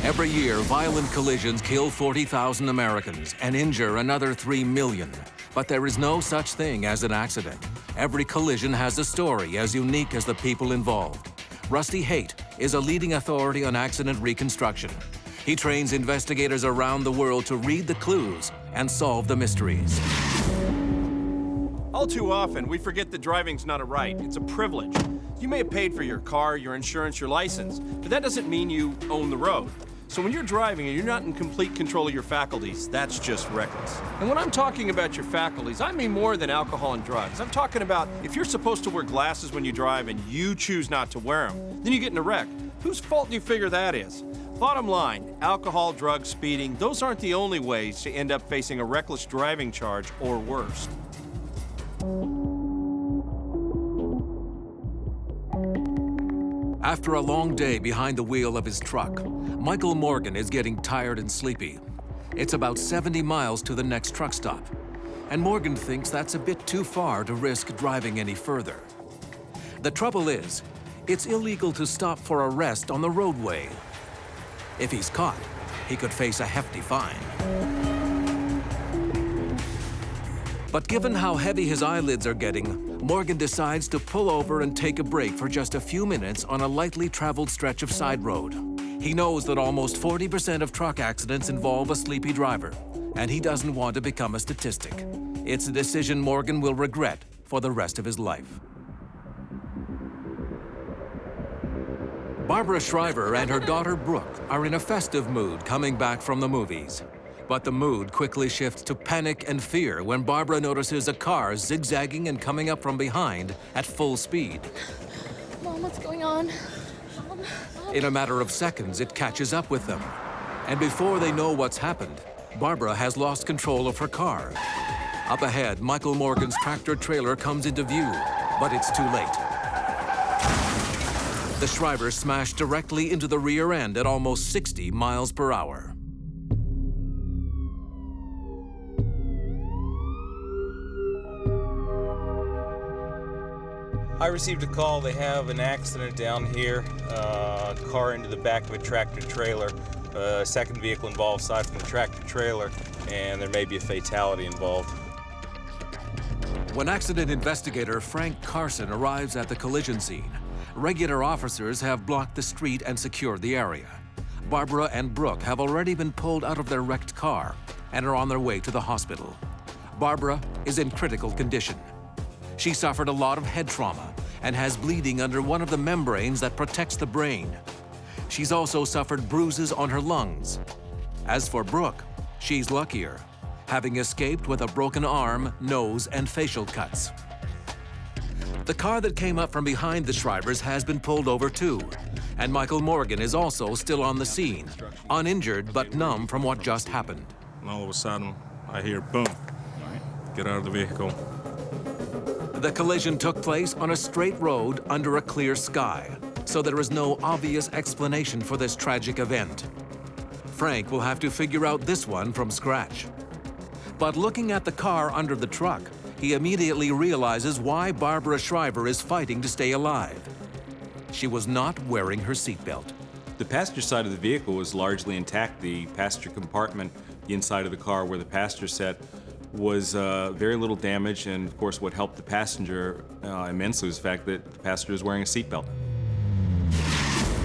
Every year, violent collisions kill 40,000 Americans and injure another 3 million. But there is no such thing as an accident. Every collision has a story as unique as the people involved. Rusty Haight is a leading authority on accident reconstruction. He trains investigators around the world to read the clues and solve the mysteries. All too often, we forget that driving's not a right, it's a privilege. You may have paid for your car, your insurance, your license, but that doesn't mean you own the road. So when you're driving and you're not in complete control of your faculties, that's just reckless. And when I'm talking about your faculties, I mean more than alcohol and drugs. I'm talking about if you're supposed to wear glasses when you drive and you choose not to wear them, then you get in a wreck. Whose fault do you figure that is? Bottom line, alcohol, drugs, speeding, those aren't the only ways to end up facing a reckless driving charge or worse. After a long day behind the wheel of his truck, Michael Morgan is getting tired and sleepy. It's about 70 miles to the next truck stop, and Morgan thinks that's a bit too far to risk driving any further. The trouble is, it's illegal to stop for a rest on the roadway. If he's caught, he could face a hefty fine. But given how heavy his eyelids are getting, Morgan decides to pull over and take a break for just a few minutes on a lightly traveled stretch of side road. He knows that almost 40% of truck accidents involve a sleepy driver, and he doesn't want to become a statistic. It's a decision Morgan will regret for the rest of his life. Barbara Shriver and her daughter Brooke are in a festive mood coming back from the movies. But the mood quickly shifts to panic and fear when Barbara notices a car zigzagging and coming up from behind at full speed. Mom, what's going on? Mom. In a matter of seconds, it catches up with them. And before they know what's happened, Barbara has lost control of her car. Up ahead, Michael Morgan's tractor-trailer comes into view, but it's too late. The Shriver smashed directly into the rear end at almost 60 miles per hour. I received a call. They have an accident down here. A car into the back of a tractor-trailer. A second vehicle involved aside from the tractor-trailer, and there may be a fatality involved. When accident investigator Frank Carson arrives at the collision scene, regular officers have blocked the street and secured the area. Barbara and Brooke have already been pulled out of their wrecked car and are on their way to the hospital. Barbara is in critical condition. She suffered a lot of head trauma and has bleeding under one of the membranes that protects the brain. She's also suffered bruises on her lungs. As for Brooke, she's luckier, having escaped with a broken arm, nose, and facial cuts. The car that came up from behind the Shrivers has been pulled over too, and Michael Morgan is also still on the scene, uninjured but numb from what just happened. And all of a sudden, I hear boom. Get out of the vehicle. The collision took place on a straight road under a clear sky, so there is no obvious explanation for this tragic event. Frank will have to figure out this one from scratch. But looking at the car under the truck, he immediately realizes why Barbara Shriver is fighting to stay alive. She was not wearing her seatbelt. The passenger side of the vehicle was largely intact. The passenger compartment, the inside of the car where the passenger sat, was very little damage, and of course what helped the passenger immensely was the fact that the passenger was wearing a seatbelt.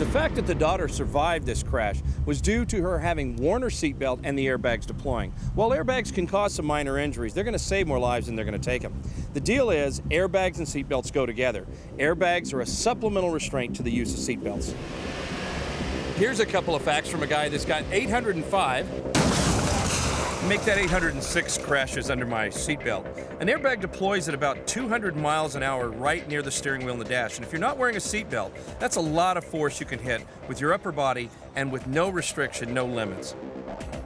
The fact that the daughter survived this crash was due to her having worn her seatbelt and the airbags deploying. While airbags can cause some minor injuries, they're going to save more lives than they're going to take them. The deal is airbags and seatbelts go together. Airbags are a supplemental restraint to the use of seatbelts. Here's a couple of facts from a guy that's got 805. Make that 806 crashes under my seatbelt. An airbag deploys at about 200 miles an hour right near the steering wheel and the dash. And if you're not wearing a seatbelt, that's a lot of force you can hit with your upper body and with no restriction, no limits.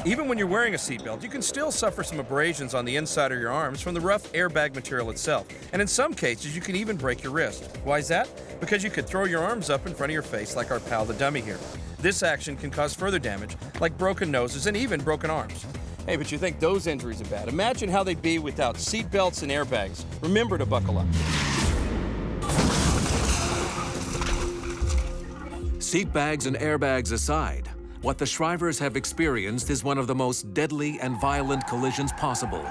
Even when you're wearing a seatbelt, you can still suffer some abrasions on the inside of your arms from the rough airbag material itself. And in some cases, you can even break your wrist. Why is that? Because you could throw your arms up in front of your face like our pal the dummy here. This action can cause further damage, like broken noses and even broken arms. Hey, but you think those injuries are bad. Imagine how they'd be without seatbelts and airbags. Remember to buckle up. Seat bags and airbags aside, What the Shrivers have experienced is one of the most deadly and violent collisions possible,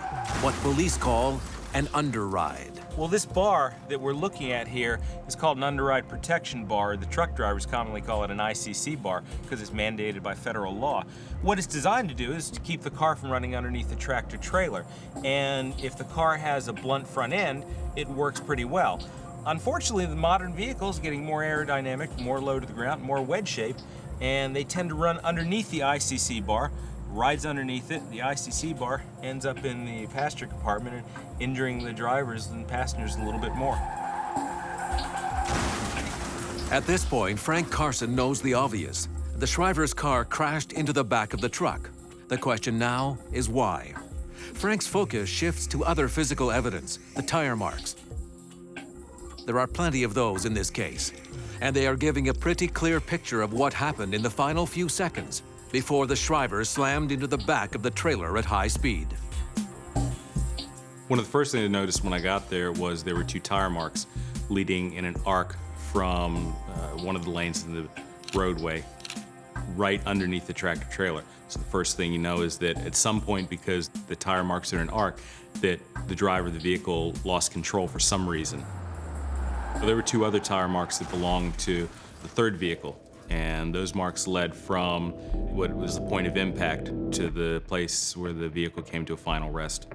what police call an underride. Well, this bar that we're looking at here is called an underride protection bar. The truck drivers commonly call it an ICC bar because it's mandated by federal law. What it's designed to do is to keep the car from running underneath the tractor trailer. And if the car has a blunt front end, it works pretty well. Unfortunately, the modern vehicles are getting more aerodynamic, more low to the ground, more wedge shape, and they tend to run underneath the ICC bar. Rides underneath it, the ICC bar ends up in the passenger compartment and injuring the drivers and passengers a little bit more. At this point, Frank Carson knows the obvious. The Shriver's car crashed into the back of the truck. The question now is why? Frank's focus shifts to other physical evidence, the tire marks. There are plenty of those in this case, and they are giving a pretty clear picture of what happened in the final few seconds before the Shriver slammed into the back of the trailer at high speed. One of the first things I noticed when I got there was there were two tire marks leading in an arc from one of the lanes in the roadway right underneath the tractor trailer. So the first thing you know is that at some point, because the tire marks are in an arc, that the driver of the vehicle lost control for some reason. So there were two other tire marks that belonged to the third vehicle, and those marks led from what was the point of impact to the place where the vehicle came to a final rest.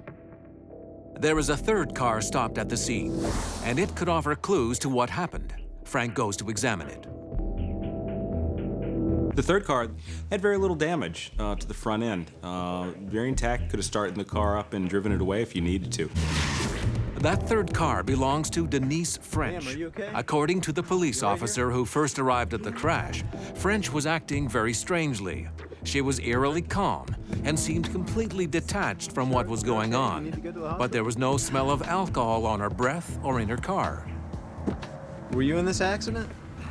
There was a third car stopped at the scene, and it could offer clues to what happened. Frank goes to examine it. The third car had very little damage to the front end. Very intact, could have started the car up and driven it away if you needed to. That third car belongs to Denise French. Ma'am, are you okay? According to the police officer who first arrived at the crash, French was acting very strangely. She was eerily calm and seemed completely detached from what was going on. But there was no smell of alcohol on her breath or in her car. Were you in this accident?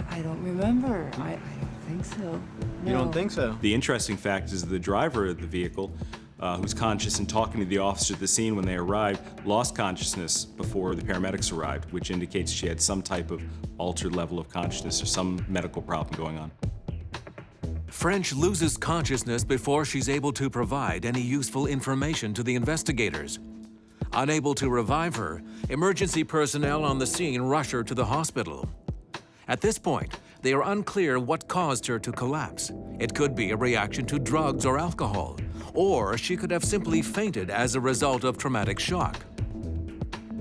I don't remember. I don't think so. You don't No. think so? The interesting fact is the driver of the vehicle, who's conscious and talking to the officer at the scene when they arrived, lost consciousness before the paramedics arrived, which indicates she had some type of altered level of consciousness or some medical problem going on. French loses consciousness before she's able to provide any useful information to the investigators. Unable to revive her, emergency personnel on the scene rush her to the hospital. At this point, they are unclear what caused her to collapse. It could be a reaction to drugs or alcohol, or she could have simply fainted as a result of traumatic shock.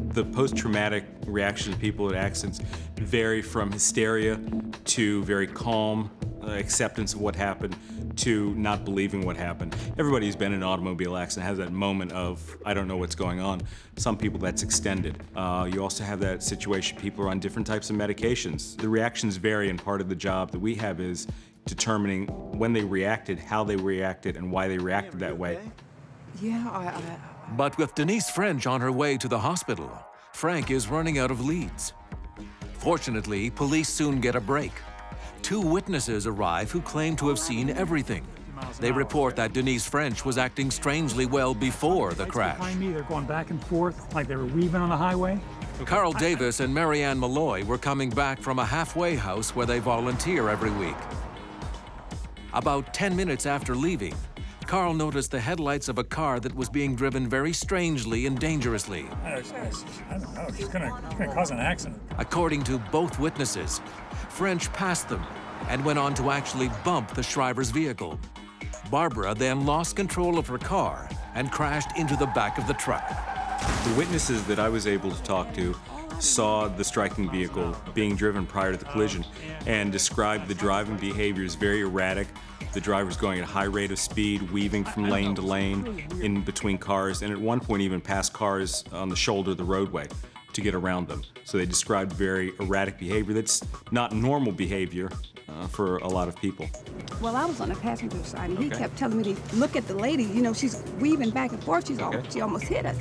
The post-traumatic reaction to people at accidents vary from hysteria to very calm acceptance of what happened to not believing what happened. Everybody who's been in an automobile accident has that moment of, I don't know what's going on. Some people that's extended. You also have that situation, people are on different types of medications. The reactions vary, and part of the job that we have is determining when they reacted, how they reacted, and why they reacted that way. Yeah, But with Denise French on her way to the hospital, Frank is running out of leads. Fortunately, police soon get a break. Two witnesses arrive who claim to have seen everything. They report that Denise French was acting strangely well before the crash. Behind me, they're going back and forth like they were weaving on the highway. Carl Davis and Marianne Malloy were coming back from a halfway house where they volunteer every week. About 10 minutes after leaving, Carl noticed the headlights of a car that was being driven very strangely and dangerously. I don't know, she's gonna cause an accident. According to both witnesses, French passed them and went on to actually bump the Shriver's vehicle. Barbara then lost control of her car and crashed into the back of the truck. The witnesses that I was able to talk to saw the striking vehicle being driven prior to the collision and described the driving behavior as very erratic. The driver's going at a high rate of speed, weaving from lane to lane in between cars, and at one point even past cars on the shoulder of the roadway to get around them. So they described very erratic behavior that's not normal behavior for a lot of people. Well, I was on the passenger side, and he kept telling me to look at the lady. You know, she's weaving back and forth. She almost hit us.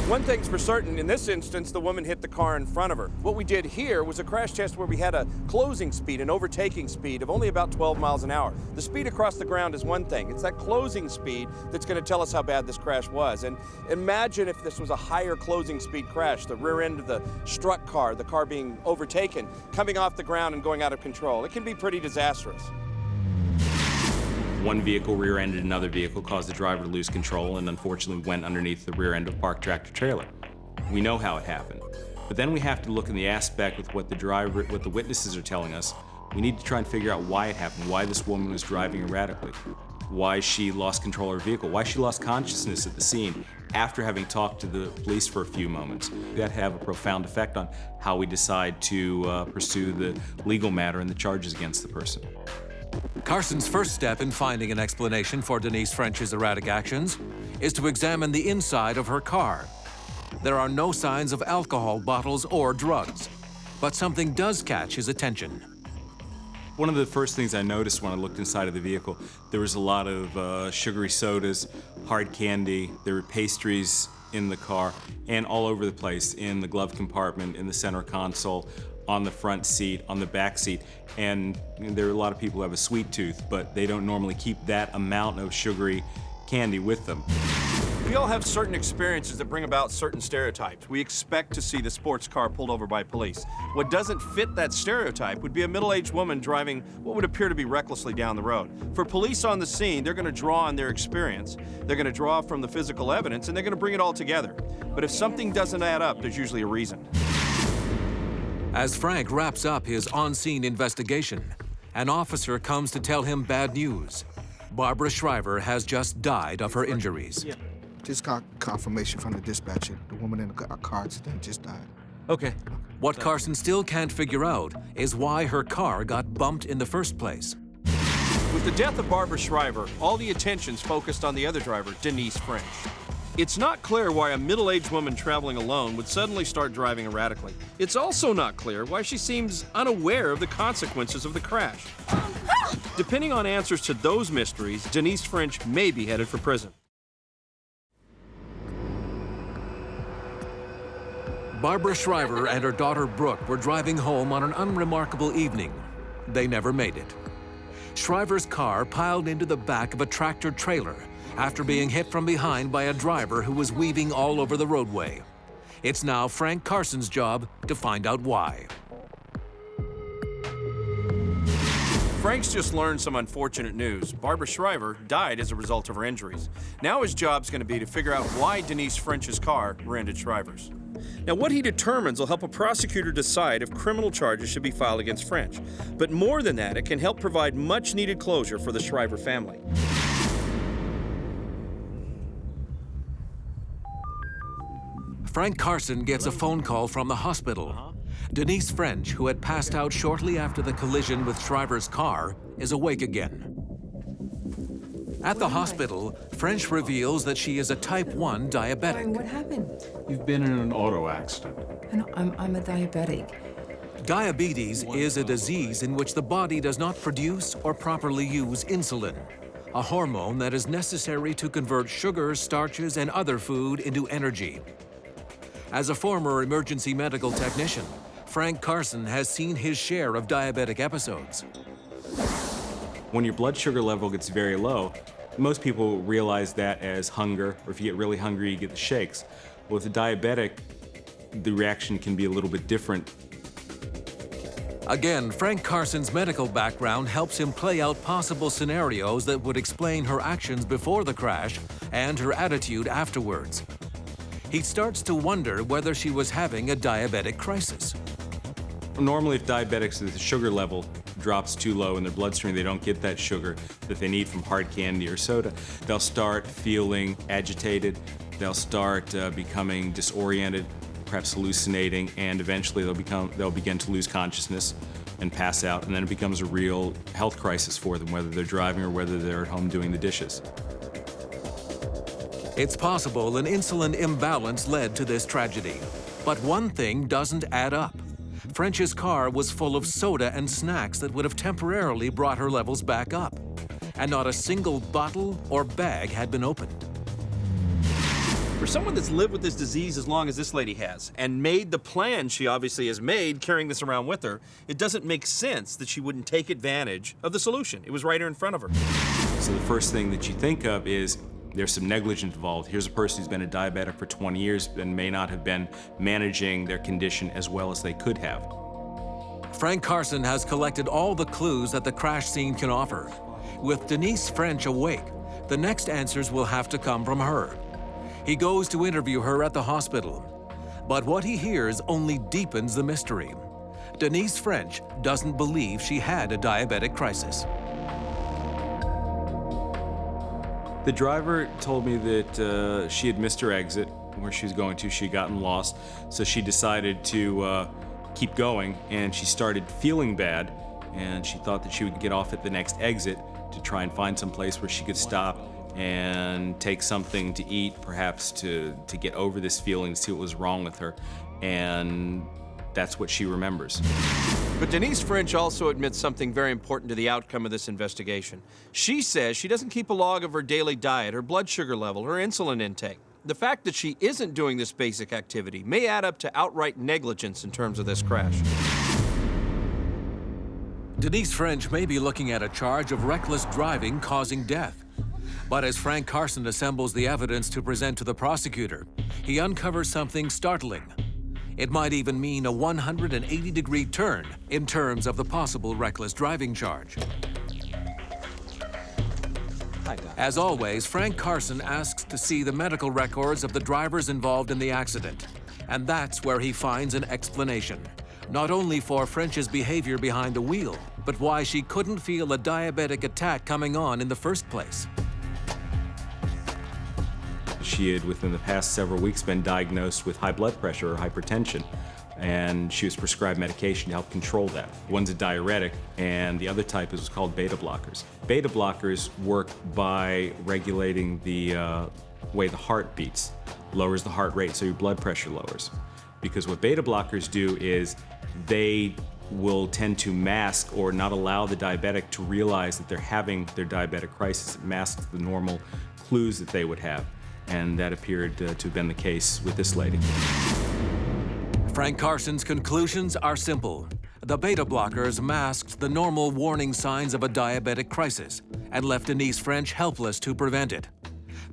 One thing's for certain, in this instance, the woman hit the car in front of her. What we did here was a crash test where we had a closing speed, an overtaking speed of only about 12 miles an hour. The speed across the ground is one thing. It's that closing speed that's going to tell us how bad this crash was. And imagine if this was a higher closing speed crash, the rear end of the struck car, the car being overtaken, coming off the ground and going out of control. It can be pretty disastrous. One vehicle rear-ended another vehicle, caused the driver to lose control, and unfortunately went underneath the rear end of a parked tractor trailer. We know how it happened. But then we have to look in the aspect with what the witnesses are telling us. We need to try and figure out why it happened, why this woman was driving erratically, why she lost control of her vehicle, why she lost consciousness at the scene after having talked to the police for a few moments. That have a profound effect on how we decide to pursue the legal matter and the charges against the person. Carson's first step in finding an explanation for Denise French's erratic actions is to examine the inside of her car. There are no signs of alcohol bottles or drugs, but something does catch his attention. One of the first things I noticed when I looked inside of the vehicle, there was a lot of sugary sodas, hard candy, there were pastries in the car, and all over the place, in the glove compartment, in the center console, on the front seat, on the back seat. And there are a lot of people who have a sweet tooth, but they don't normally keep that amount of sugary candy with them. We all have certain experiences that bring about certain stereotypes. We expect to see the sports car pulled over by police. What doesn't fit that stereotype would be a middle-aged woman driving what would appear to be recklessly down the road. For police on the scene, they're going to draw on their experience, they're going to draw from the physical evidence, and they're going to bring it all together. But if something doesn't add up, there's usually a reason. As Frank wraps up his on-scene investigation, an officer comes to tell him bad news. Barbara Shriver has just died of her injuries. Just got confirmation from the dispatcher. The woman in the car accident just died. Okay. What Carson still can't figure out is why her car got bumped in the first place. With the death of Barbara Shriver, all the attention's focused on the other driver, Denise French. It's not clear why a middle-aged woman traveling alone would suddenly start driving erratically. It's also not clear why she seems unaware of the consequences of the crash. Depending on answers to those mysteries, Denise French may be headed for prison. Barbara Shriver and her daughter Brooke were driving home on an unremarkable evening. They never made it. Shriver's car piled into the back of a tractor trailer after being hit from behind by a driver who was weaving all over the roadway. It's now Frank Carson's job to find out why. Frank's just learned some unfortunate news. Barbara Shriver died as a result of her injuries. Now his job's going to be to figure out why Denise French's car rear-ended Shriver's. Now, what he determines will help a prosecutor decide if criminal charges should be filed against French. But more than that, it can help provide much-needed closure for the Shriver family. Frank Carson gets a phone call from the hospital. Denise French, who had passed out shortly after the collision with Shriver's car, is awake again. At the hospital, French reveals that she is a type 1 diabetic. What happened? You've been in an auto accident. I'm a diabetic. Diabetes is a disease in which the body does not produce or properly use insulin, a hormone that is necessary to convert sugars, starches, and other food into energy. As a former emergency medical technician, Frank Carson has seen his share of diabetic episodes. When your blood sugar level gets very low, most people realize that as hunger, or if you get really hungry, you get the shakes. With a diabetic, the reaction can be a little bit different. Again, Frank Carson's medical background helps him play out possible scenarios that would explain her actions before the crash and her attitude afterwards. He starts to wonder whether she was having a diabetic crisis. Normally, if diabetics, the sugar level drops too low in their bloodstream, they don't get that sugar that they need from hard candy or soda, they'll start feeling agitated, they'll start becoming disoriented, perhaps hallucinating, and eventually they'll begin to lose consciousness and pass out, and then it becomes a real health crisis for them, whether they're driving or whether they're at home doing the dishes. It's possible an insulin imbalance led to this tragedy. But one thing doesn't add up. French's car was full of soda and snacks that would have temporarily brought her levels back up. And not a single bottle or bag had been opened. For someone that's lived with this disease as long as this lady has, and made the plan she obviously has made carrying this around with her, it doesn't make sense that she wouldn't take advantage of the solution. It was right here in front of her. So the first thing that you think of is there's some negligence involved. Here's a person who's been a diabetic for 20 years and may not have been managing their condition as well as they could have. Frank Carson has collected all the clues that the crash scene can offer. With Denise French awake, the next answers will have to come from her. He goes to interview her at the hospital. But what he hears only deepens the mystery. Denise French doesn't believe she had a diabetic crisis. The driver told me that she had missed her exit where she was going to. She had gotten lost, so she decided to keep going, and she started feeling bad, and she thought that she would get off at the next exit to try and find some place where she could stop and take something to eat, perhaps to get over this feeling, to see what was wrong with her, and that's what she remembers. But Denise French also admits something very important to the outcome of this investigation. She says she doesn't keep a log of her daily diet, her blood sugar level, her insulin intake. The fact that she isn't doing this basic activity may add up to outright negligence in terms of this crash. Denise French may be looking at a charge of reckless driving causing death. But as Frank Carson assembles the evidence to present to the prosecutor, he uncovers something startling. It might even mean a 180-degree turn in terms of the possible reckless driving charge. As always, Frank Carson asks to see the medical records of the drivers involved in the accident. And that's where he finds an explanation, not only for French's behavior behind the wheel, but why she couldn't feel a diabetic attack coming on in the first place. She had, within the past several weeks, been diagnosed with high blood pressure or hypertension, and she was prescribed medication to help control that. One's a diuretic, and the other type is called beta blockers. Beta blockers work by regulating the way the heart beats, lowers the heart rate, so your blood pressure lowers. Because what beta blockers do is they will tend to mask or not allow the diabetic to realize that they're having their diabetic crisis. It masks the normal clues that they would have. And that appeared to have been the case with this lady. Frank Carson's conclusions are simple. The beta blockers masked the normal warning signs of a diabetic crisis and left Denise French helpless to prevent it.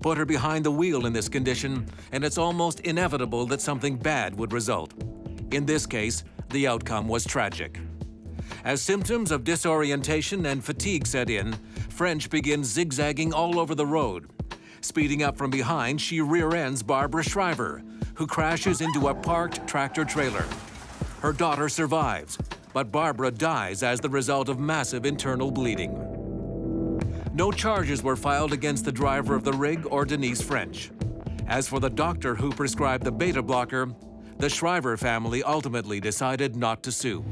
Put her behind the wheel in this condition, and it's almost inevitable that something bad would result. In this case, the outcome was tragic. As symptoms of disorientation and fatigue set in, French begins zigzagging all over the road. Speeding up from behind, she rear-ends Barbara Shriver, who crashes into a parked tractor-trailer. Her daughter survives, but Barbara dies as the result of massive internal bleeding. No charges were filed against the driver of the rig or Denise French. As for the doctor who prescribed the beta blocker, the Shriver family ultimately decided not to sue.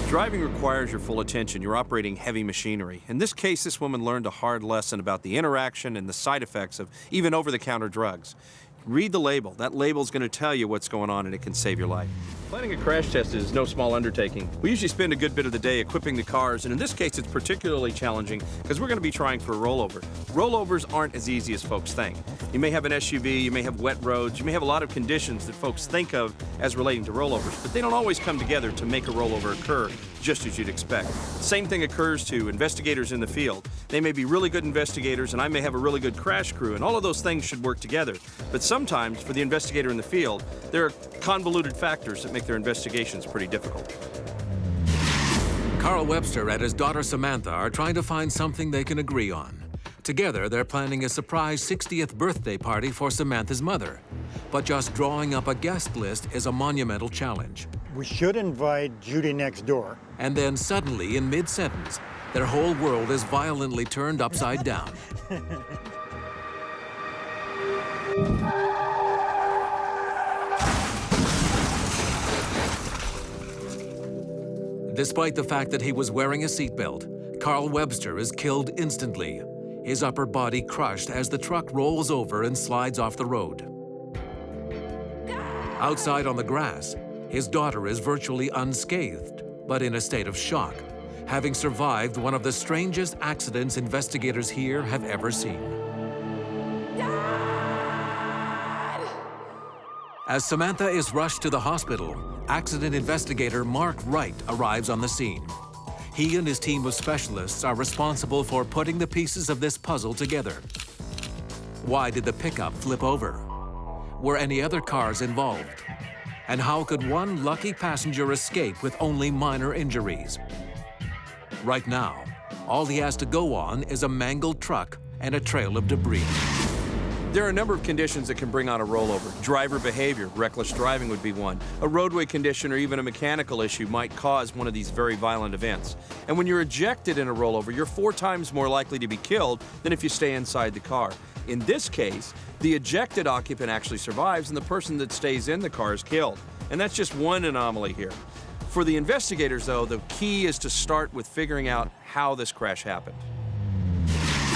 Driving requires your full attention. You're operating heavy machinery. In this case, this woman learned a hard lesson about the interaction and the side effects of even over-the-counter drugs. Read the label. That label's going to tell you what's going on, and it can save your life. Planning a crash test is no small undertaking. We usually spend a good bit of the day equipping the cars, and in this case, it's particularly challenging because we're going to be trying for a rollover. Rollovers aren't as easy as folks think. You may have an SUV, you may have wet roads, you may have a lot of conditions that folks think of as relating to rollovers, but they don't always come together to make a rollover occur just as you'd expect. Same thing occurs to investigators in the field. They may be really good investigators, and I may have a really good crash crew, and all of those things should work together. But sometimes, for the investigator in the field, there are convoluted factors that make their investigations pretty difficult. Carl Webster and his daughter Samantha are trying to find something they can agree on. Together, they're planning a surprise 60th birthday party for Samantha's mother. But just drawing up a guest list is a monumental challenge. We should invite Judy next door. And then suddenly, in mid-sentence, their whole world is violently turned upside down. Despite the fact that he was wearing a seatbelt, Carl Webster is killed instantly, his upper body crushed as the truck rolls over and slides off the road. Outside on the grass, his daughter is virtually unscathed, but in a state of shock, having survived one of the strangest accidents investigators here have ever seen. As Samantha is rushed to the hospital, accident investigator Mark Wright arrives on the scene. He and his team of specialists are responsible for putting the pieces of this puzzle together. Why did the pickup flip over? Were any other cars involved? And how could one lucky passenger escape with only minor injuries? Right now, All he has to go on is a mangled truck and a trail of debris. There are a number of conditions that can bring on a rollover. Driver behavior, reckless driving would be one. A roadway condition or even a mechanical issue might cause one of these very violent events. And when you're ejected in a rollover, you're 4 times more likely to be killed than if you stay inside the car. In this case, the ejected occupant actually survives and the person that stays in the car is killed. And that's just one anomaly here. For the investigators, though, the key is to start with figuring out how this crash happened.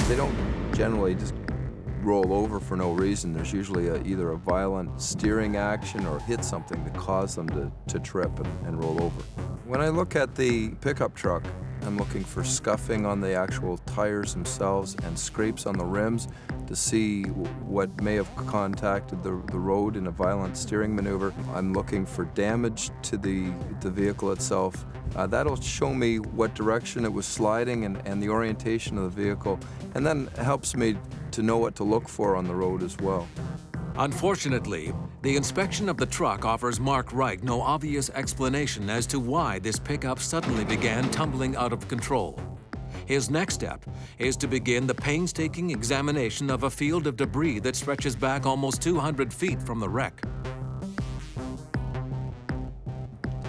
They don't generally just roll over for no reason. There's usually either a violent steering action or hit something to cause them to trip and roll over. When I look at the pickup truck, I'm looking for scuffing on the actual tires themselves and scrapes on the rims to see what may have contacted the road in a violent steering maneuver. I'm looking for damage to the vehicle itself. That'll show me what direction it was sliding and the orientation of the vehicle, and then helps me to know what to look for on the road as well. Unfortunately, the inspection of the truck offers Mark Wright no obvious explanation as to why this pickup suddenly began tumbling out of control. His next step is to begin the painstaking examination of a field of debris that stretches back almost 200 feet from the wreck.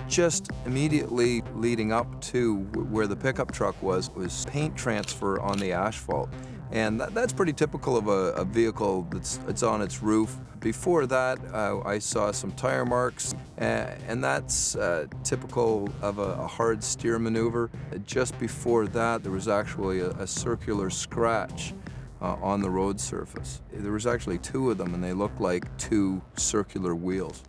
Just immediately leading up to where the pickup truck was paint transfer on the asphalt. And that's pretty typical of a vehicle that's on its roof. Before that, I saw some tire marks, and that's typical of a hard steer maneuver. Just before that, there was actually a circular scratch on the road surface. There was actually 2 of them, and they looked like 2 circular wheels.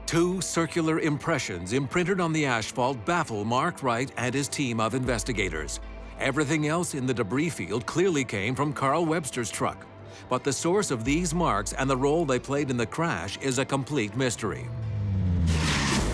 2 circular impressions imprinted on the asphalt baffle Mark Wright and his team of investigators. Everything else in the debris field clearly came from Carl Webster's truck. But the source of these marks and the role they played in the crash is a complete mystery.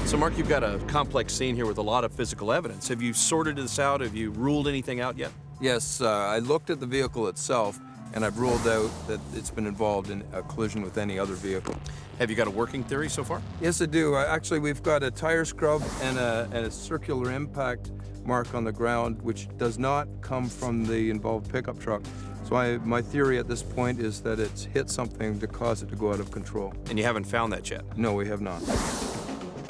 So Mark, you've got a complex scene here with a lot of physical evidence. Have you sorted this out? Have you ruled anything out yet? Yes, I looked at the vehicle itself, and I've ruled out that it's been involved in a collision with any other vehicle. Have you got a working theory so far? Yes, I do. Actually, we've got a tire scrub and a circular impact mark on the ground, which does not come from the involved pickup truck. So my theory at this point is that it's hit something to cause it to go out of control. And you haven't found that yet? No, we have not.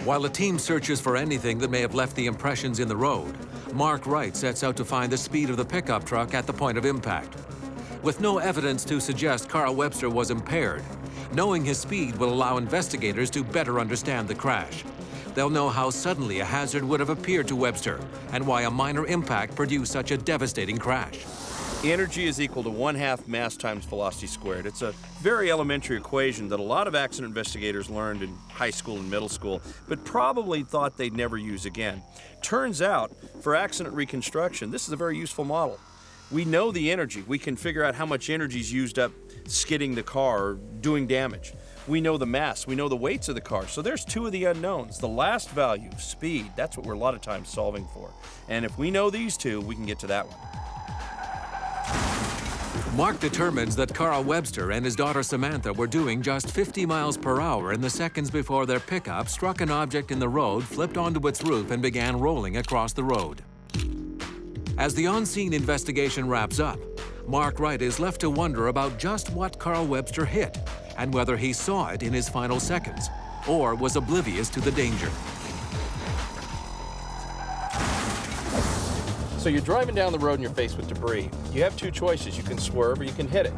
While the team searches for anything that may have left the impressions in the road, Mark Wright sets out to find the speed of the pickup truck at the point of impact. With no evidence to suggest Carl Webster was impaired, knowing his speed will allow investigators to better understand the crash. They'll know how suddenly a hazard would have appeared to Webster and why a minor impact produced such a devastating crash. Energy is equal to 1/2 mass times velocity squared. It's a very elementary equation that a lot of accident investigators learned in high school and middle school, but probably thought they'd never use again. Turns out, for accident reconstruction, this is a very useful model. We know the energy. We can figure out how much energy is used up skidding the car or doing damage. We know the mass, we know the weights of the car. So there's 2 of the unknowns. The last value, speed, that's what we're a lot of times solving for. And if we know these 2, we can get to that one. Mark determines that Carl Webster and his daughter Samantha were doing just 50 miles per hour in the seconds before their pickup struck an object in the road, flipped onto its roof, and began rolling across the road. As the on-scene investigation wraps up, Mark Wright is left to wonder about just what Carl Webster hit and whether he saw it in his final seconds or was oblivious to the danger. So you're driving down the road and you're faced with debris. You have 2 choices. You can swerve or you can hit it.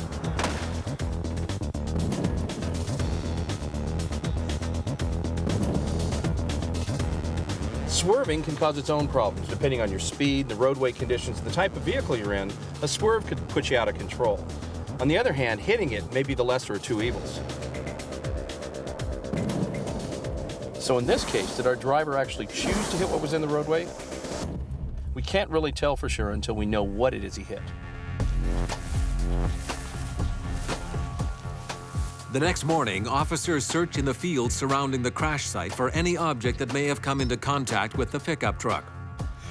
Swerving can cause its own problems, depending on your speed, the roadway conditions, the type of vehicle you're in. A swerve could put you out of control. On the other hand, hitting it may be the lesser of 2 evils. So in this case, did our driver actually choose to hit what was in the roadway? We can't really tell for sure until we know what it is he hit. The next morning, officers search in the fields surrounding the crash site for any object that may have come into contact with the pickup truck.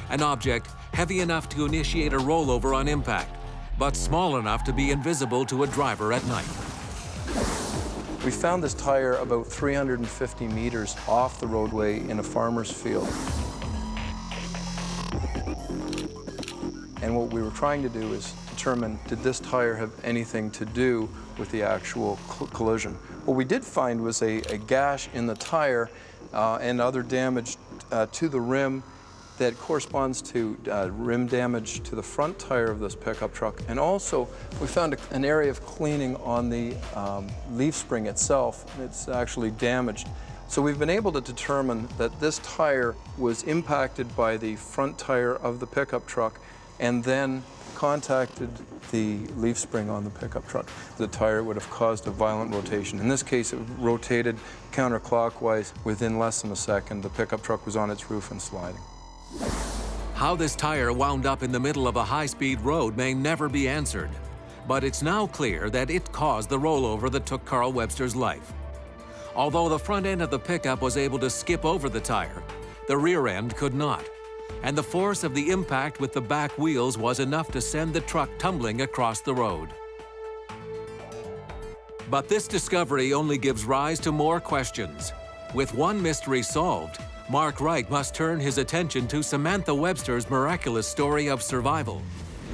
An object heavy enough to initiate a rollover on impact, but small enough to be invisible to a driver at night. We found this tire about 350 meters off the roadway in a farmer's field. And what we were trying to do is determine, did this tire have anything to do with the actual collision? What we did find was a gash in the tire and other damage to the rim that corresponds to rim damage to the front tire of this pickup truck. And also, we found an area of cleaning on the leaf spring itself. It's actually damaged. So we've been able to determine that this tire was impacted by the front tire of the pickup truck and then contacted the leaf spring on the pickup truck. The tire would have caused a violent rotation. In this case, it rotated counterclockwise within less than a second. The pickup truck was on its roof and sliding. How this tire wound up in the middle of a high-speed road may never be answered, but it's now clear that it caused the rollover that took Carl Webster's life. Although the front end of the pickup was able to skip over the tire, the rear end could not, and the force of the impact with the back wheels was enough to send the truck tumbling across the road. But this discovery only gives rise to more questions. With one mystery solved, Mark Wright must turn his attention to Samantha Webster's miraculous story of survival.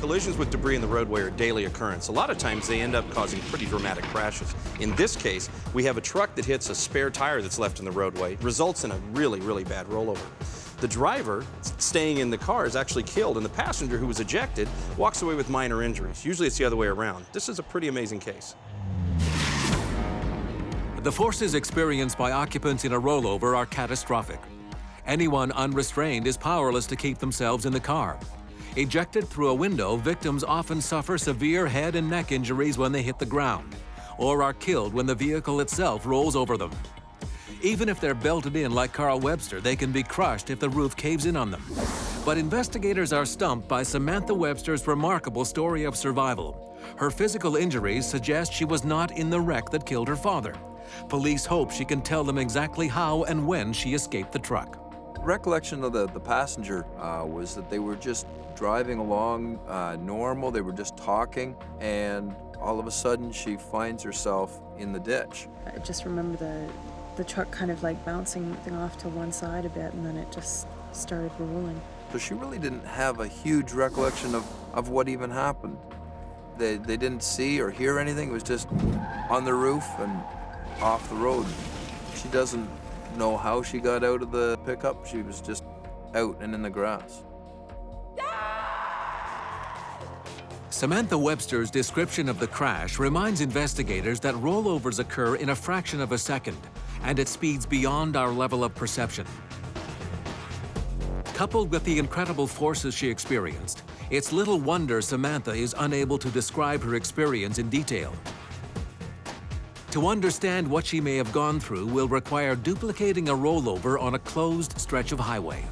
Collisions with debris in the roadway are a daily occurrence. A lot of times they end up causing pretty dramatic crashes. In this case, we have a truck that hits a spare tire that's left in the roadway, results in a really, really bad rollover. The driver staying in the car is actually killed, and the passenger who was ejected walks away with minor injuries. Usually it's the other way around. This is a pretty amazing case. The forces experienced by occupants in a rollover are catastrophic. Anyone unrestrained is powerless to keep themselves in the car. Ejected through a window, victims often suffer severe head and neck injuries when they hit the ground, or are killed when the vehicle itself rolls over them. Even if they're belted in like Carl Webster, they can be crushed if the roof caves in on them. But investigators are stumped by Samantha Webster's remarkable story of survival. Her physical injuries suggest she was not in the wreck that killed her father. Police hope she can tell them exactly how and when she escaped the truck. Recollection of the passenger was that they were just driving along normal. They were just talking, and all of a sudden she finds herself in the ditch. I just remember the truck kind of like bouncing off to one side a bit, and then it just started rolling. So she really didn't have a huge recollection of what even happened. They didn't see or hear anything. It was just on the roof and off the road. She doesn't know how she got out of the pickup. She was just out and in the grass. Samantha Webster's description of the crash reminds investigators that rollovers occur in a fraction of a second and at speeds beyond our level of perception. Coupled with the incredible forces she experienced, it's little wonder Samantha is unable to describe her experience in detail. To understand what she may have gone through will require duplicating a rollover on a closed stretch of highway.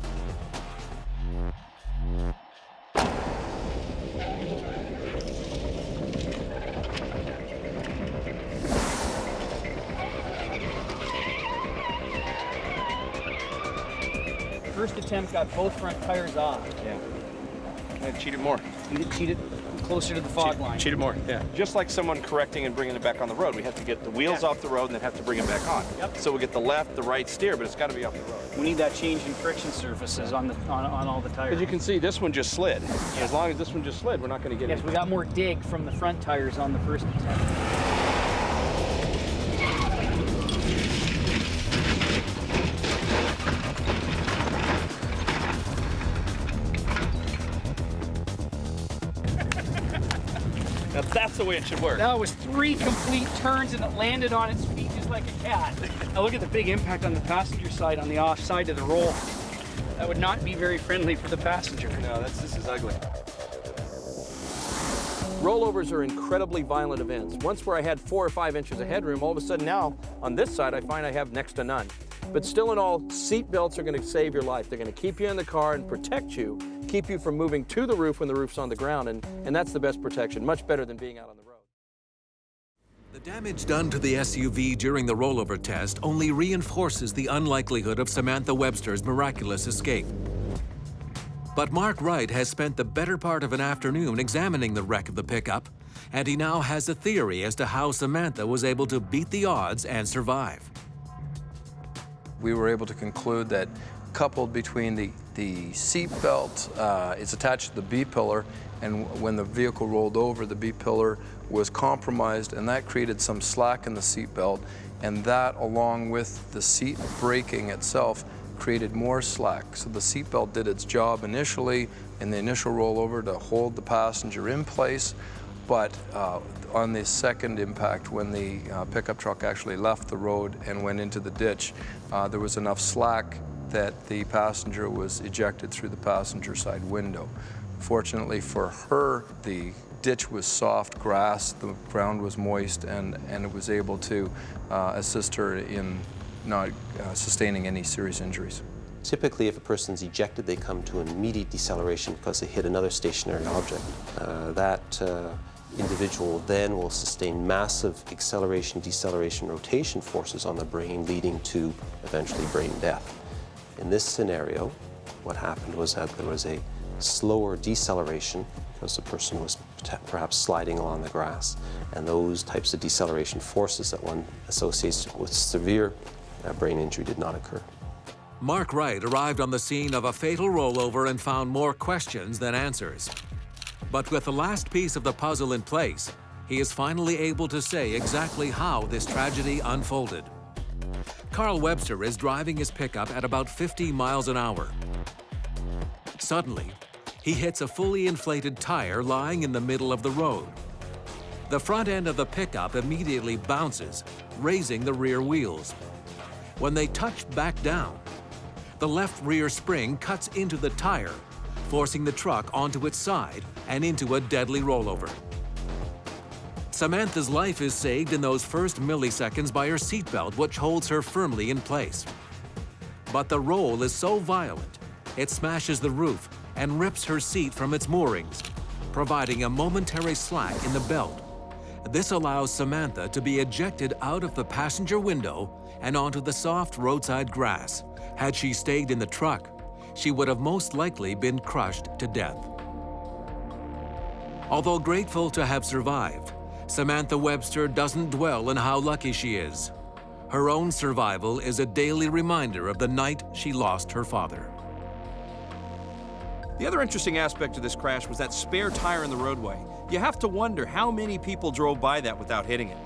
First attempt got both front tires off. Yeah. I cheated more. You cheated closer to the fog line. Cheated more, yeah. Just like someone correcting and bringing it back on the road. We have to get the wheels off the road and then have to bring it back on. Yep. So we get the left, the right steer, but it's got to be off the road. We need that change in friction surfaces on all the tires. As you can see, this one just slid. Yeah. As long as this one just slid, we're not going to get it. Yes, we got more dig from the front tires on the first attempt. Now that's the way it should work. That was 3 complete turns and it landed on its feet just like a cat. Now look at the big impact on the passenger side on the off side of the roll. That would not be very friendly for the passenger. No, this is ugly. Rollovers are incredibly violent events. Once where I had 4 or 5 inches of headroom, all of a sudden now, on this side, I find I have next to none. But still in all, seat belts are going to save your life. They're going to keep you in the car and protect you, keep you from moving to the roof when the roof's on the ground, and that's the best protection, much better than being out on the road. The damage done to the SUV during the rollover test only reinforces the unlikelihood of Samantha Webster's miraculous escape. But Mark Wright has spent the better part of an afternoon examining the wreck of the pickup, and he now has a theory as to how Samantha was able to beat the odds and survive. We were able to conclude that coupled between the The seat belt is attached to the B-pillar, and when the vehicle rolled over, the B-pillar was compromised, and that created some slack in the seat belt, and that, along with the seat braking itself, created more slack. So the seat belt did its job initially in the initial rollover to hold the passenger in place, but on the second impact, when the pickup truck actually left the road and went into the ditch, there was enough slack that the passenger was ejected through the passenger side window. Fortunately for her, the ditch was soft grass, the ground was moist, and it was able to assist her in not sustaining any serious injuries. Typically, if a person's ejected, they come to an immediate deceleration because they hit another stationary object. That individual then will sustain massive acceleration, deceleration, rotation forces on the brain, leading to eventually brain death. In this scenario, what happened was that there was a slower deceleration because the person was perhaps sliding along the grass, and those types of deceleration forces that one associates with severe brain injury did not occur. Mark Wright arrived on the scene of a fatal rollover and found more questions than answers. But with the last piece of the puzzle in place, he is finally able to say exactly how this tragedy unfolded. Carl Webster is driving his pickup at about 50 miles an hour. Suddenly, he hits a fully inflated tire lying in the middle of the road. The front end of the pickup immediately bounces, raising the rear wheels. When they touch back down, the left rear spring cuts into the tire, forcing the truck onto its side and into a deadly rollover. Samantha's life is saved in those first milliseconds by her seatbelt, which holds her firmly in place. But the roll is so violent, it smashes the roof and rips her seat from its moorings, providing a momentary slack in the belt. This allows Samantha to be ejected out of the passenger window and onto the soft roadside grass. Had she stayed in the truck, she would have most likely been crushed to death. Although grateful to have survived, Samantha Webster doesn't dwell on how lucky she is. Her own survival is a daily reminder of the night she lost her father. The other interesting aspect of this crash was that spare tire in the roadway. You have to wonder how many people drove by that without hitting it.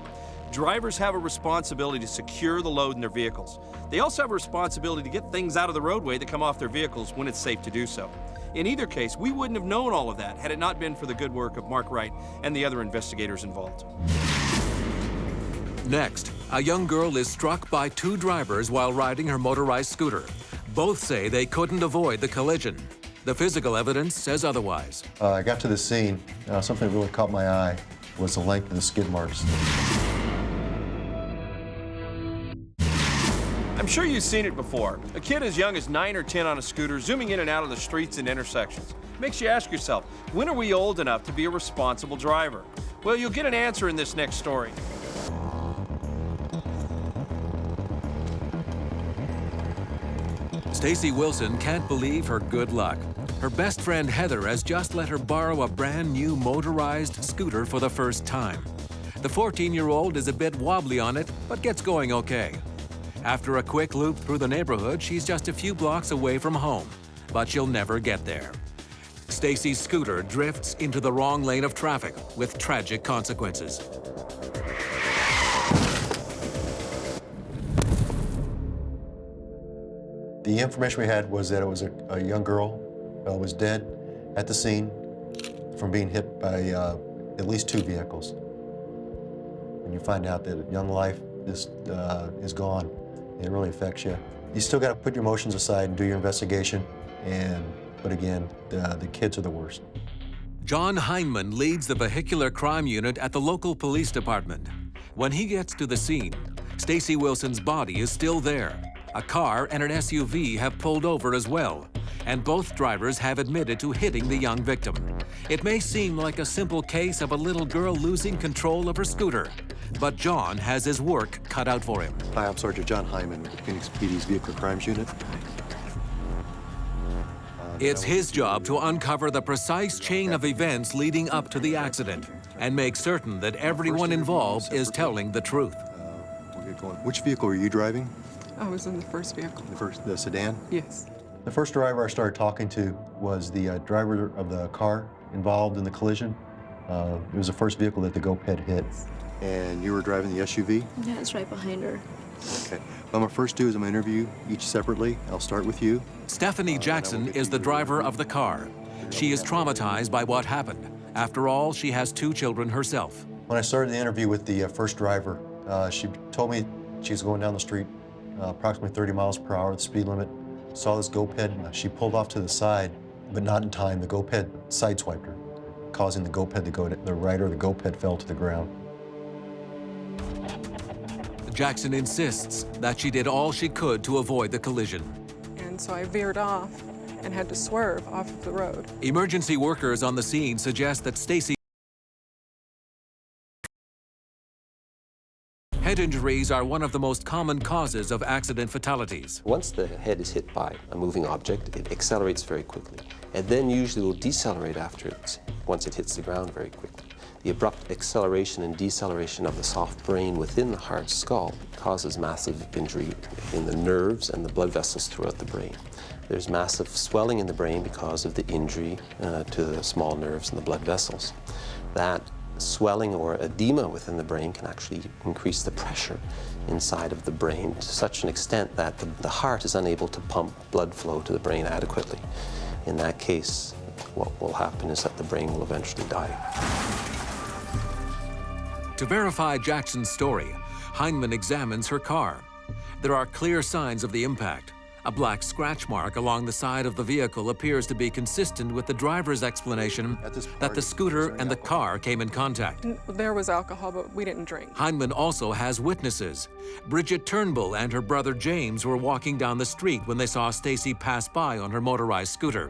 Drivers have a responsibility to secure the load in their vehicles. They also have a responsibility to get things out of the roadway that come off their vehicles when it's safe to do so. In either case, we wouldn't have known all of that had it not been for the good work of Mark Wright and the other investigators involved. Next, a young girl is struck by two drivers while riding her motorized scooter. Both say they couldn't avoid the collision. The physical evidence says otherwise. I got to the scene. Something really caught my eye was the length of the skid marks. I'm sure you've seen it before. A kid as young as 9 or 10 on a scooter zooming in and out of the streets and intersections. Makes you ask yourself, when are we old enough to be a responsible driver? Well, you'll get an answer in this next story. Stacy Wilson can't believe her good luck. Her best friend Heather has just let her borrow a brand new motorized scooter for the first time. The 14-year-old is a bit wobbly on it, but gets going okay. After a quick loop through the neighborhood, she's just a few blocks away from home, but she'll never get there. Stacy's scooter drifts into the wrong lane of traffic with tragic consequences. The information we had was that it was a young girl was dead at the scene from being hit by at least 2 vehicles. When you find out that a young life is gone, it really affects you. You still got to put your emotions aside and do your investigation, but again, the kids are the worst. John Heineman leads the vehicular crime unit at the local police department. When he gets to the scene, Stacy Wilson's body is still there. A car and an SUV have pulled over as well, and both drivers have admitted to hitting the young victim. It may seem like a simple case of a little girl losing control of her scooter, but John has his work cut out for him. Hi, I'm Sergeant John Hyman with the Phoenix PD's Vehicle Crimes Unit. It's his job to uncover the precise chain of events leading up to the accident and make certain that everyone involved is telling the truth. Which vehicle were you driving? I was in the first vehicle. The sedan? Yes. The first driver I started talking to was the driver of the car involved in the collision. It was the first vehicle that the GoPed hit. And you were driving the SUV? Yeah, it's right behind her. Okay. What I'm gonna first do is I'm gonna interview each separately. I'll start with you. Stephanie Jackson is the driver of the car. She is traumatized by what happened. After all, she has 2 children herself. When I started the interview with the first driver, she told me she was going down the street approximately 30 miles per hour, the speed limit. Saw this GoPed. She pulled off to the side, but not in time. The GoPed sideswiped her, causing the GoPed to go to the right, or the GoPed fell to the ground. Jackson insists that she did all she could to avoid the collision. And so I veered off and had to swerve off of the road. Emergency workers on the scene suggest that Stacy head injuries are one of the most common causes of accident fatalities. Once the head is hit by a moving object, it accelerates very quickly, and then usually will decelerate once it hits the ground very quickly. The abrupt acceleration and deceleration of the soft brain within the hard skull causes massive injury in the nerves and the blood vessels throughout the brain. There's massive swelling in the brain because of the injury to the small nerves and the blood vessels. That swelling or edema within the brain can actually increase the pressure inside of the brain to such an extent that the heart is unable to pump blood flow to the brain adequately. In that case, what will happen is that the brain will eventually die. To verify Jackson's story, Heinemann examines her car. There are clear signs of the impact. A black scratch mark along the side of the vehicle appears to be consistent with the driver's explanation that the scooter and the car came in contact. There was alcohol, but we didn't drink. Heinemann also has witnesses. Bridget Turnbull and her brother James were walking down the street when they saw Stacy pass by on her motorized scooter.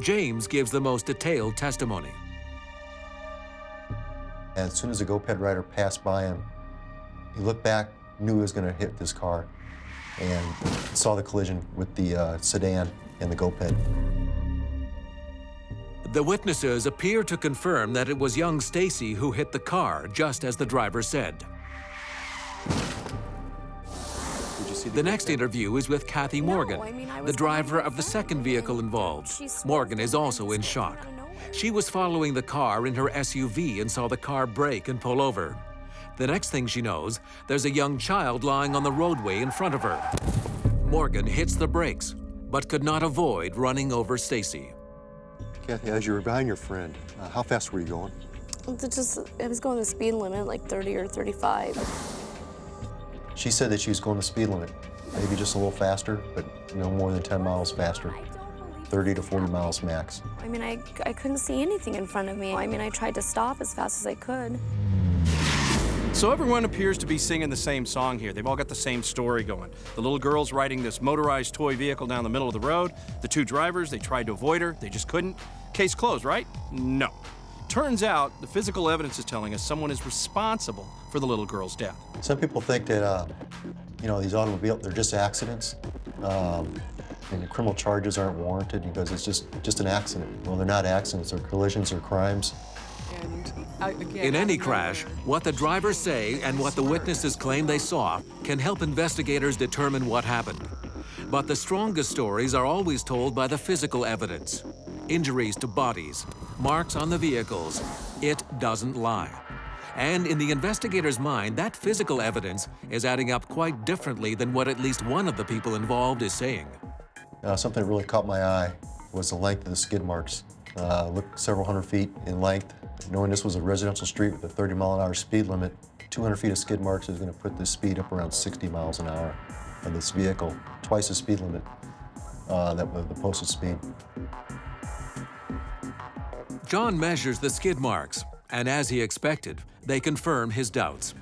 James gives the most detailed testimony. And as soon as the GoPed rider passed by him, he looked back, knew he was going to hit this car, and saw the collision with the sedan and the GoPed. The witnesses appear to confirm that it was young Stacy who hit the car, just as the driver said. The next interview is with Kathy Morgan, the driver of the second vehicle involved. Morgan is also in shock. She was following the car in her SUV and saw the car brake and pull over. The next thing she knows, there's a young child lying on the roadway in front of her. Morgan hits the brakes, but could not avoid running over Stacy. Kathy, as you were behind your friend, how fast were you going? I was going the speed limit, like 30 or 35. She said that she was going the speed limit, maybe just a little faster, but no more than 10 miles faster. 30 to 40 miles max. I mean, I couldn't see anything in front of me. I mean, I tried to stop as fast as I could. So everyone appears to be singing the same song here. They've all got the same story going. The little girl's riding this motorized toy vehicle down the middle of the road. The 2 drivers, they tried to avoid her. They just couldn't. Case closed, right? No. Turns out the physical evidence is telling us someone is responsible for the little girl's death. Some people think that, these automobiles, they're just accidents. And the criminal charges aren't warranted because it's just an accident. Well, they're not accidents, they're collisions or crimes. In any crash, what the drivers say and what the witnesses claim they saw can help investigators determine what happened. But the strongest stories are always told by the physical evidence. Injuries to bodies, marks on the vehicles. It doesn't lie. And in the investigator's mind, that physical evidence is adding up quite differently than what at least one of the people involved is saying. Something that really caught my eye was the length of the skid marks. Looked several hundred feet in length. Knowing this was a residential street with a 30-mile-an-hour speed limit, 200 feet of skid marks is going to put the speed up around 60 miles an hour of this vehicle, twice the speed limit that was the posted speed. John measures the skid marks, and as he expected, they confirm his doubts.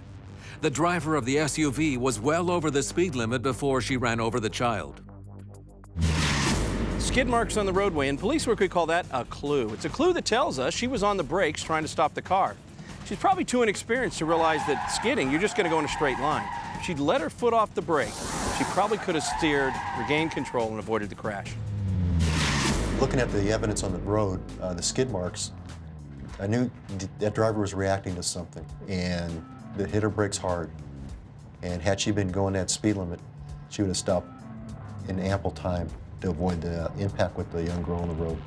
The driver of the SUV was well over the speed limit before she ran over the child. Skid marks on the roadway, and police work would call that a clue. It's a clue that tells us she was on the brakes trying to stop the car. She's probably too inexperienced to realize that skidding, you're just going to go in a straight line. If she'd let her foot off the brake, she probably could have steered, regained control, and avoided the crash. Looking at the evidence on the road, the skid marks, I knew that driver was reacting to something, and it hit her brakes hard. And had she been going that speed limit, she would have stopped in ample time to avoid the impact with the young girl on the road.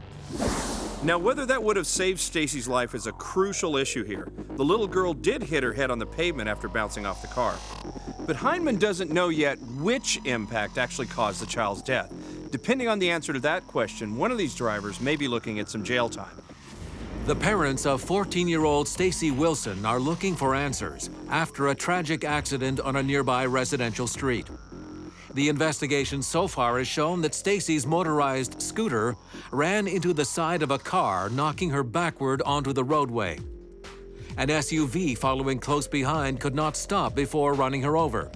Now, whether that would have saved Stacy's life is a crucial issue here. The little girl did hit her head on the pavement after bouncing off the car. But Heinemann doesn't know yet which impact actually caused the child's death. Depending on the answer to that question, one of these drivers may be looking at some jail time. The parents of 14-year-old Stacy Wilson are looking for answers after a tragic accident on a nearby residential street. The investigation so far has shown that Stacy's motorized scooter ran into the side of a car, knocking her backward onto the roadway. An SUV following close behind could not stop before running her over.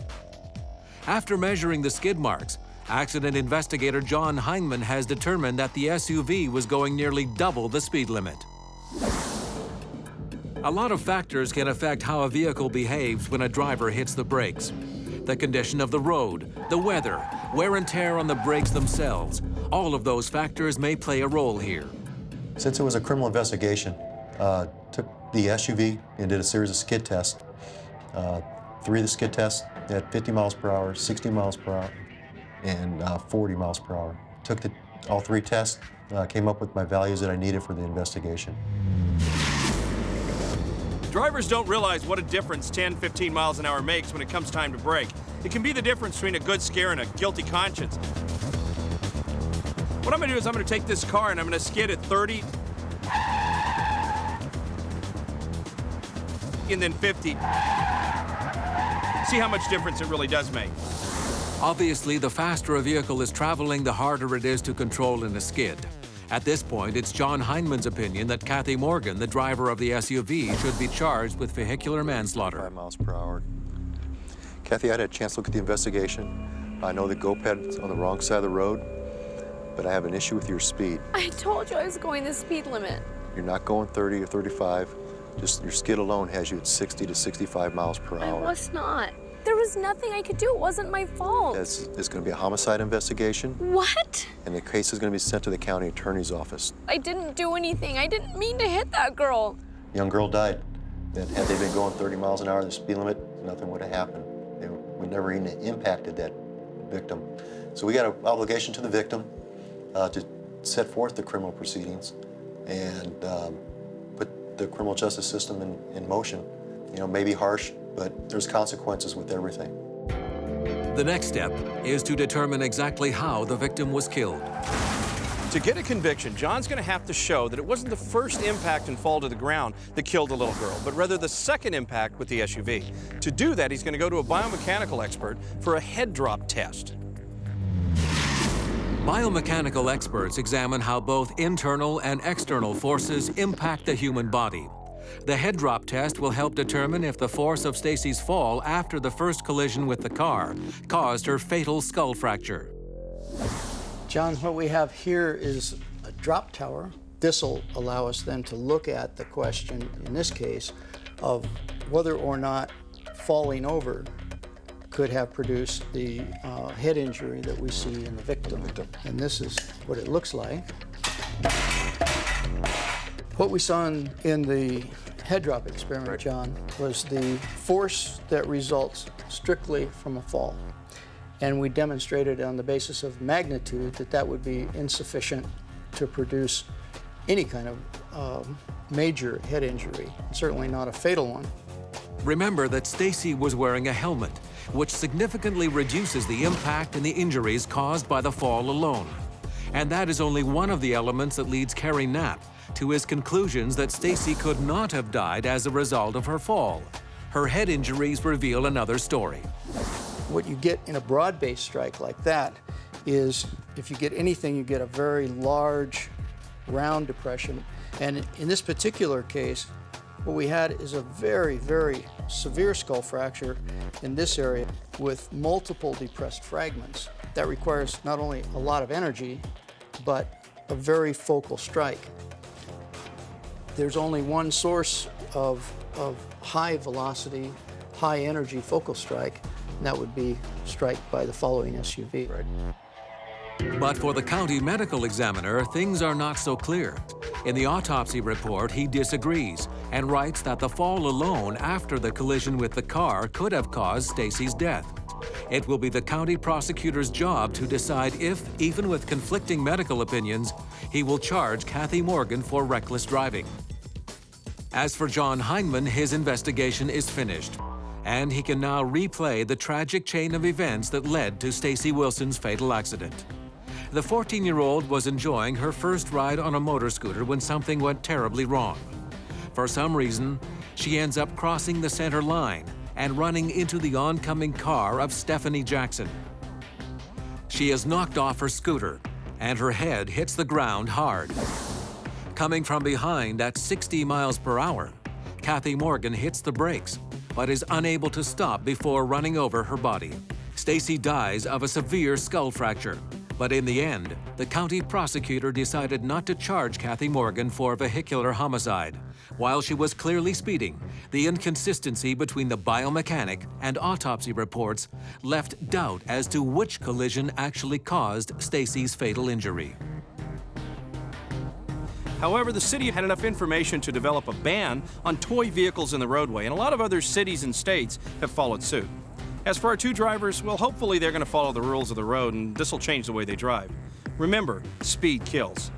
After measuring the skid marks, accident investigator John Heinemann has determined that the SUV was going nearly double the speed limit. A lot of factors can affect how a vehicle behaves when a driver hits the brakes. The condition of the road, the weather, wear and tear on the brakes themselves, all of those factors may play a role here. Since it was a criminal investigation, took the SUV and did a series of skid tests. 3 of the skid tests at 50 miles per hour, 60 miles per hour, and 40 miles per hour. Took all 3 tests, came up with my values that I needed for the investigation. Drivers don't realize what a difference 10, 15 miles an hour makes when it comes time to brake. It can be the difference between a good scare and a guilty conscience. What I'm gonna do is I'm gonna take this car and I'm gonna skid at 30 and then 50. See how much difference it really does make. Obviously, the faster a vehicle is traveling, the harder it is to control in a skid. At this point, it's John Heinemann's opinion that Kathy Morgan, the driver of the SUV, should be charged with vehicular manslaughter. 5 miles per hour. Kathy, I had a chance to look at the investigation. I know the GoPed's on the wrong side of the road, but I have an issue with your speed. I told you I was going the speed limit. You're not going 30 or 35. Just your skid alone has you at 60 to 65 miles per hour. I was not. There was nothing I could do. It wasn't my fault. It's going to be a homicide investigation. What? And the case is going to be sent to the county attorney's office. I didn't do anything. I didn't mean to hit that girl. Young girl died. And had they been going 30 miles an hour, the speed limit, nothing would have happened. They would never even impacted that victim. So we got an obligation to the victim to set forth the criminal proceedings and put the criminal justice system in motion. You know, maybe harsh, but there's consequences with everything. The next step is to determine exactly how the victim was killed. To get a conviction, John's going to have to show that it wasn't the first impact and fall to the ground that killed the little girl, but rather the second impact with the SUV. To do that, he's going to go to a biomechanical expert for a head drop test. Biomechanical experts examine how both internal and external forces impact the human body. The head drop test will help determine if the force of Stacy's fall after the first collision with the car caused her fatal skull fracture. John, what we have here is a drop tower. This will allow us then to look at the question, in this case, of whether or not falling over could have produced the head injury that we see in the victim. And this is what it looks like. What we saw in the head drop experiment, John, was the force that results strictly from a fall. And we demonstrated on the basis of magnitude that that would be insufficient to produce any kind of major head injury, certainly not a fatal one. Remember that Stacy was wearing a helmet, which significantly reduces the impact and the injuries caused by the fall alone. And that is only one of the elements that leads Kerry Knapp to his conclusions that Stacy could not have died as a result of her fall. Her head injuries reveal another story. What you get in a broad-based strike like that is, if you get anything, you get a very large, round depression. And in this particular case, what we had is a very, very severe skull fracture in this area with multiple depressed fragments. That requires not only a lot of energy, but a very focal strike. There's only one source of high velocity, high energy focal strike, and that would be strike by the following SUV. Right. But for the county medical examiner, things are not so clear. In the autopsy report, he disagrees and writes that the fall alone after the collision with the car could have caused Stacy's death. It will be the county prosecutor's job to decide if, even with conflicting medical opinions, he will charge Kathy Morgan for reckless driving. As for John Heineman, his investigation is finished, and he can now replay the tragic chain of events that led to Stacy Wilson's fatal accident. The 14-year-old was enjoying her first ride on a motor scooter when something went terribly wrong. For some reason, she ends up crossing the center line and running into the oncoming car of Stephanie Jackson. She is knocked off her scooter, and her head hits the ground hard. Coming from behind at 60 miles per hour, Kathy Morgan hits the brakes, but is unable to stop before running over her body. Stacy dies of a severe skull fracture, but in the end, the county prosecutor decided not to charge Kathy Morgan for vehicular homicide. While she was clearly speeding, the inconsistency between the biomechanic and autopsy reports left doubt as to which collision actually caused Stacy's fatal injury. However, the city had enough information to develop a ban on toy vehicles in the roadway, and a lot of other cities and states have followed suit. As for our two drivers, well, hopefully they're going to follow the rules of the road, and this will change the way they drive. Remember, speed kills.